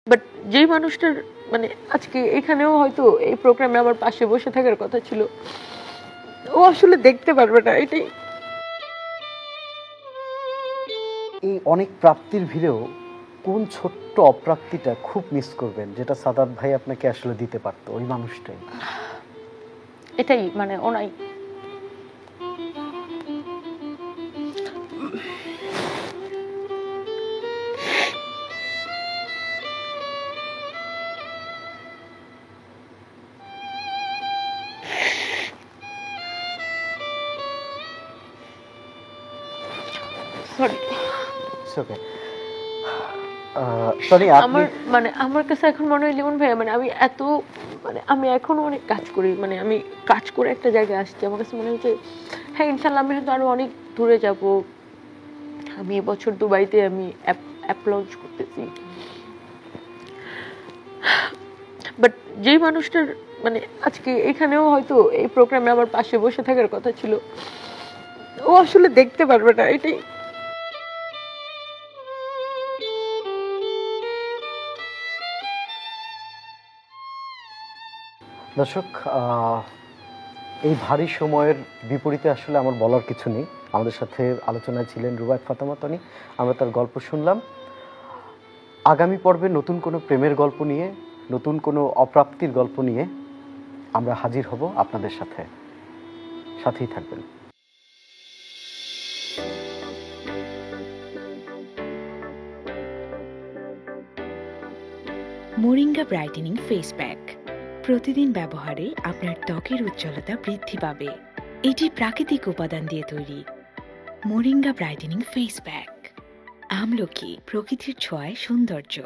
But যেই মানুষটার মানে আজকে এখানেও হয়তো এই প্রোগ্রামে আমার পাশে বসে থাকার কথা ছিল, ও আসলে দেখতে পারবে না। এটাই এই অনেক প্রাপ্তির ভিড়েও কোন ছোট্ট অপ্রাপ্তিটা খুব মিস করবেন, যেটা সাদাত ভাই আপনাকে আসলে দিতে পারতো, ওই মানুষটাই? এটাই মানে ওনাই। সরি ওকে সরি, আমার মানে আমার কাছে এখন মনে হয় লিমন ভাই মানে আমি এত মানে আমি এখনো অনেক কাজ করি, মানে আমি কাজ করে একটা জায়গায় আসছি। আমার কাছে মনে হচ্ছে হ্যাঁ ইনশাল্লাহ আমি হয়তো আরো অনেক দূরে যাব। আমি এবছর দুবাইতে আমি অ্যাপ লঞ্চ করতেছি। বাট যেই মানুষটার মানে আজকে এখানেও হয়তো এই প্রোগ্রামে আমার পাশে বসে থাকার কথা ছিল, ও আসলে দেখতে পারবে না। এটাই দর্শক, এই ভারী সময়ের বিপরীতে আসলে আমার বলার কিছু নেই। আমাদের সাথে আলোচনায় ছিলেন রুবায়েত ফাতেমা তনি। আমরা তার গল্প শুনলাম। আগামী পর্বে নতুন কোনো প্রেমের গল্প নিয়ে, নতুন কোনো অপ্রাপ্তির গল্প নিয়ে আমরা হাজির হব আপনাদের সাথে। সাথেই থাকবেন। মোরিঙ্গা ব্রাইটেনিং ফেস প্যাক প্রতিদিন ব্যবহারে আপনার ত্বকের উজ্জ্বলতা বৃদ্ধি পাবে। এটি প্রাকৃতিক উপাদান দিয়ে তৈরি। মোরিঙ্গা ব্রাইটেনিং ফেস প্যাক, আমলকি, প্রকৃতির ছোঁয়ায় সৌন্দর্য।